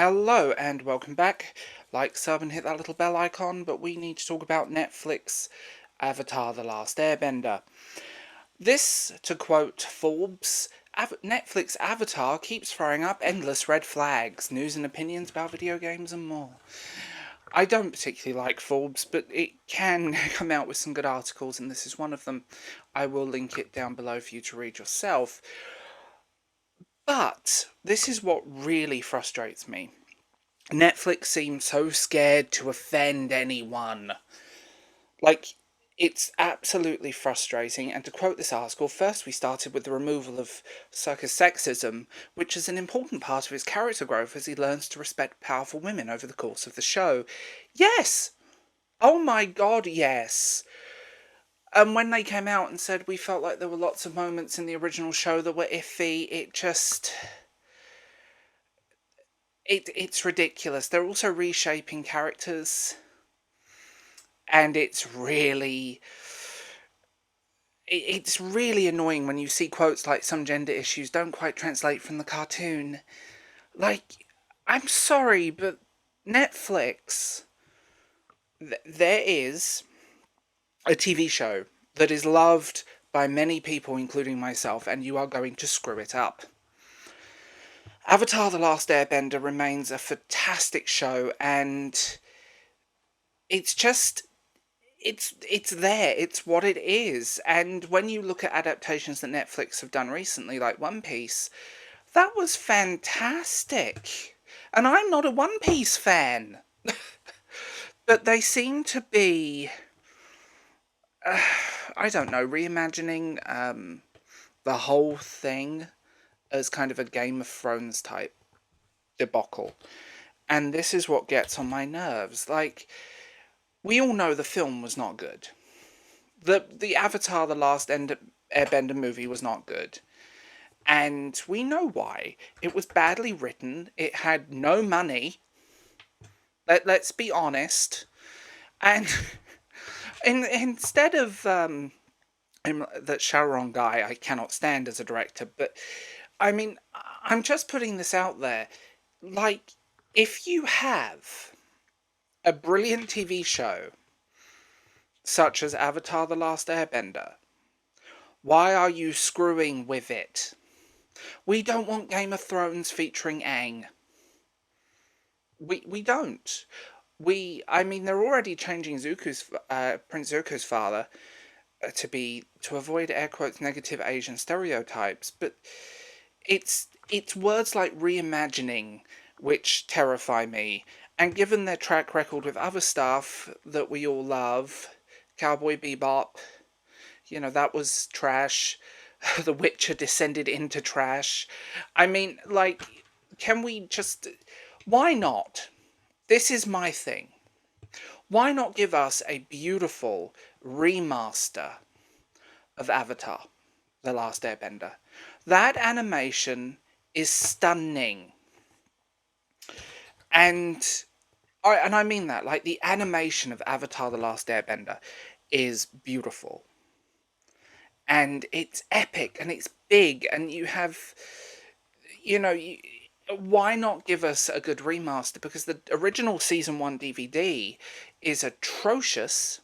Hello and welcome back. Like, sub and hit that little bell icon, but we need to talk about Netflix Avatar: The Last Airbender. This, to quote Forbes, Netflix Avatar keeps throwing up endless red flags, news and opinions about video games and more. I don't particularly like Forbes, but it can come out with some good articles, and this is one of them. I will link it down below for you to read yourself. But this is what really frustrates me. Netflix seems so scared to offend anyone. Like, it's absolutely frustrating. And to quote this article, first we started with the removal of circus sexism, which is an important part of his character growth as he learns to respect powerful women over the course of the show. Yes! Oh my god, yes! And when they came out and said we felt like there were lots of moments in the original show that were iffy, it's ridiculous. They're also reshaping characters, and it's really annoying when you see quotes like "some gender issues don't quite translate from the cartoon." Like, I'm sorry, but Netflix, there is a TV show that is loved by many people, including myself, and you are going to screw it up. Avatar: The Last Airbender remains a fantastic show, and it's just it's there, it's what it is. And when you look at adaptations that Netflix have done recently, like One Piece, that was fantastic. And I'm not a One Piece fan, but they seem to be, I don't know, reimagining the whole thing as kind of a Game of Thrones type debacle. And this is what gets on my nerves. Like, we all know the film was not good. The Avatar: The Last Airbender movie was not good. And we know why. It was badly written, it had no money. Let's be honest. And instead of that Sharon guy I cannot stand as a director, but I mean, I'm just putting this out there. Like, if you have a brilliant TV show such as Avatar: The Last Airbender, why are you screwing with it? We don't want Game of Thrones featuring Aang. We don't. I mean, they're already changing Prince Zuko's father to avoid air quotes negative Asian stereotypes, but it's words like reimagining which terrify me. And given their track record with other stuff that we all love, Cowboy Bebop, that was trash. The Witcher descended into trash. I mean, like, can we just... Why not? This is my thing. Why not give us a beautiful remaster of Avatar: The Last Airbender? That animation is stunning. And I mean that, like, the animation of Avatar: The Last Airbender is beautiful. And it's epic, and it's big, and you have, why not give us a good remaster? Because the original Season 1 DVD is atrocious,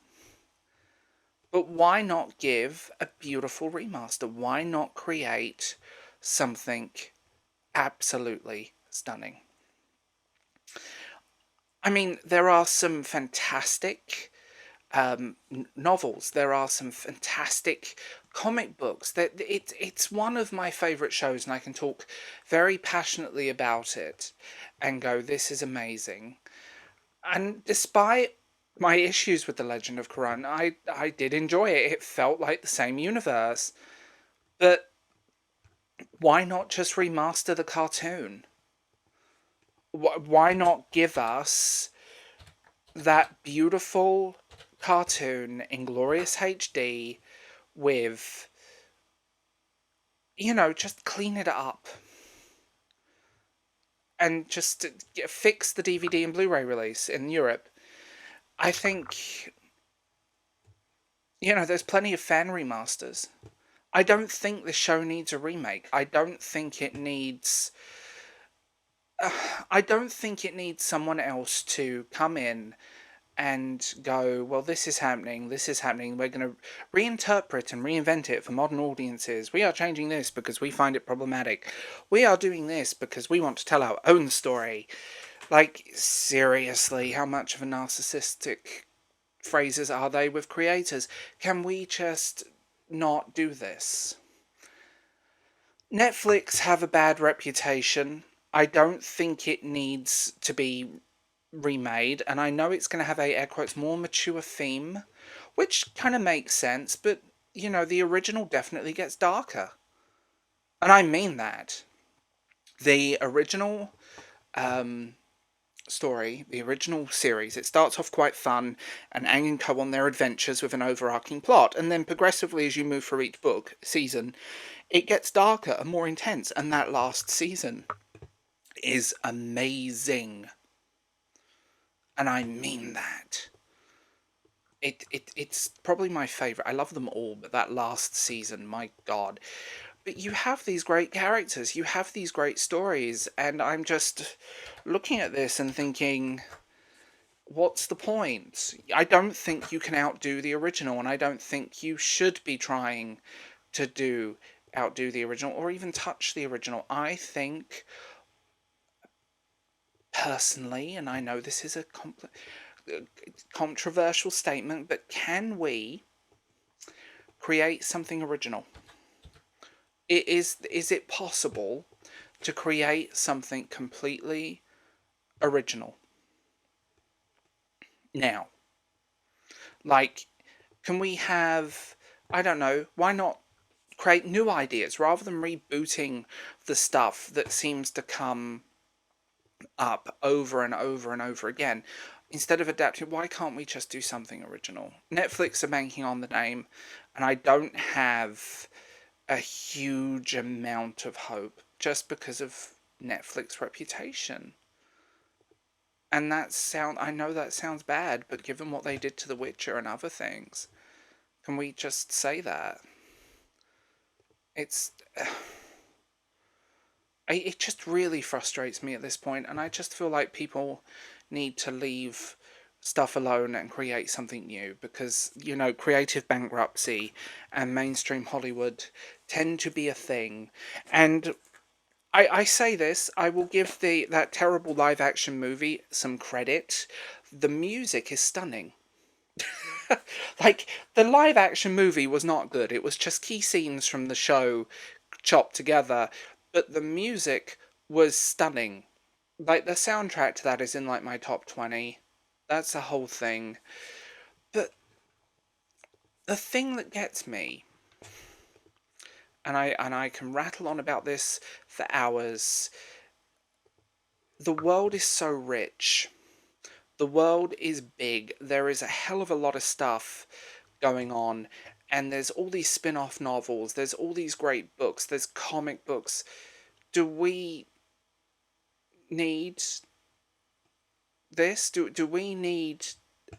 but why not give a beautiful remaster? Why not create something absolutely stunning? I mean, there are some fantastic novels. There are some fantastic comic books. It's one of my favourite shows, and I can talk very passionately about it and go, this is amazing. And despite my issues with The Legend of Korra, I did enjoy it. It felt like the same universe. But why not just remaster the cartoon? Why not give us that beautiful cartoon in glorious HD with, just clean it up and just fix the DVD and Blu-ray release in Europe? I think, there's plenty of fan remasters. I don't think the show needs a remake. I don't think it needs I don't think it needs someone else to come in and go, well, this is happening, we're going to reinterpret and reinvent it for modern audiences. We are changing this because we find it problematic. We are doing this because we want to tell our own story. Like, seriously, how much of a narcissistic phrases are they with creators? Can we just not do this? Netflix have a bad reputation. I don't think it needs to be remade, and I know it's going to have a air quotes more mature theme, which kind of makes sense, but the original definitely gets darker. And I mean that. The original um, story, the original series, it starts off quite fun, and Aang and Co on their adventures with an overarching plot, and then progressively as you move through each season, it gets darker and more intense, and that last season is amazing. And I mean that. It's probably my favourite. I love them all, but that last season, my god. But you have these great characters, you have these great stories, and I'm just looking at this and thinking, what's the point? I don't think you can outdo the original, and I don't think you should be trying to outdo the original or even touch the original. I think personally, and I know this is a controversial statement, but can we create something original? Is it possible to create something completely original? Now, like, can we have, I don't know, why not create new ideas rather than rebooting the stuff that seems to come up over and over and over again? Instead of adapting, why can't we just do something original? Netflix are banking on the name, and I don't have a huge amount of hope just because of Netflix reputation. And I know that sounds bad, but given what they did to The Witcher and other things, can we just say that? It's it just really frustrates me at this point, and I just feel like people need to leave stuff alone and create something new because creative bankruptcy and mainstream Hollywood tend to be a thing. And I say this, I will give that terrible live action movie some credit. The music is stunning. Like, the live action movie was not good. It was just key scenes from the show chopped together, but the music was stunning. Like, the soundtrack to that is in like my top 20. That's the whole thing. But the thing that gets me, and I can rattle on about this for hours, the world is so rich. The world is big. There is a hell of a lot of stuff going on, and there's all these spin-off novels, there's all these great books, there's comic books. Do we need this? Do we need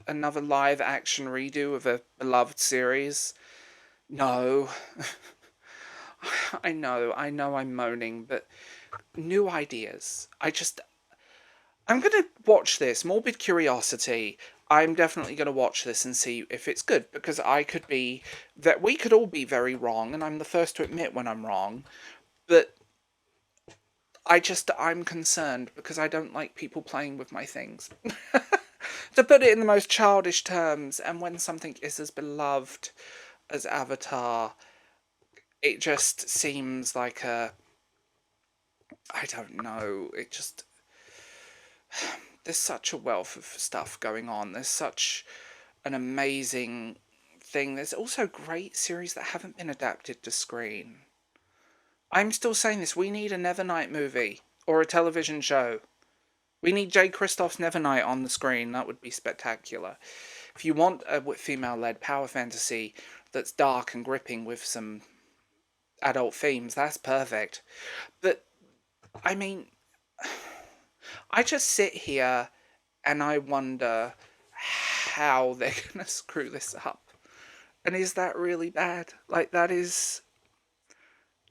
another live action redo of a beloved series? No. I know I'm moaning, but new ideas. I'm gonna watch this. Morbid curiosity. I'm definitely gonna watch this and see if it's good, because we could all be very wrong, and I'm the first to admit when I'm wrong. But I'm concerned because I don't like people playing with my things. To put it in the most childish terms, and when something is as beloved as Avatar, it just seems like I don't know, there's such a wealth of stuff going on. There's such an amazing thing. There's also great series that haven't been adapted to screen. I'm still saying this. We need a Nevernight movie or a television show. We need Jay Kristoff's Nevernight on the screen. That would be spectacular. If you want a female-led power fantasy that's dark and gripping with some adult themes, that's perfect. But, I mean, I just sit here and I wonder how they're going to screw this up. And is that really bad? Like, that's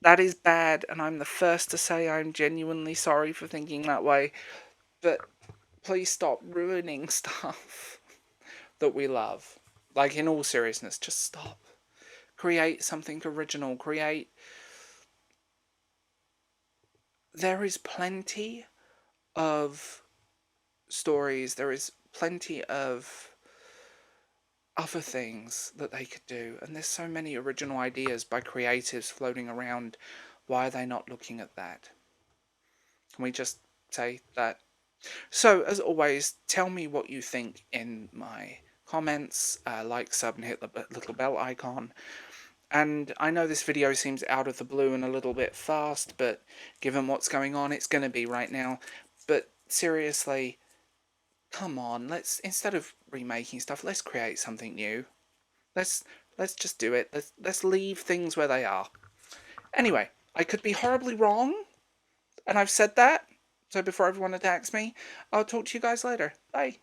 That is bad, and I'm the first to say I'm genuinely sorry for thinking that way. But please stop ruining stuff that we love. Like, in all seriousness, just stop. Create something original. Create. There is plenty of stories, there is plenty of other things that they could do, and there's so many original ideas by creatives floating around. Why are they not looking at that? Can we just say that? So, as always, tell me what you think in my comments, like, sub, and hit the little bell icon. And I know this video seems out of the blue and a little bit fast, but given what's going on, it's going to be right now. But seriously, come on, let's, instead of remaking stuff, let's create something new. Let's let's just do it. Let's leave things where they are. Anyway, I could be horribly wrong, and I've said that. So before everyone attacks me, I'll talk to you guys later. Bye.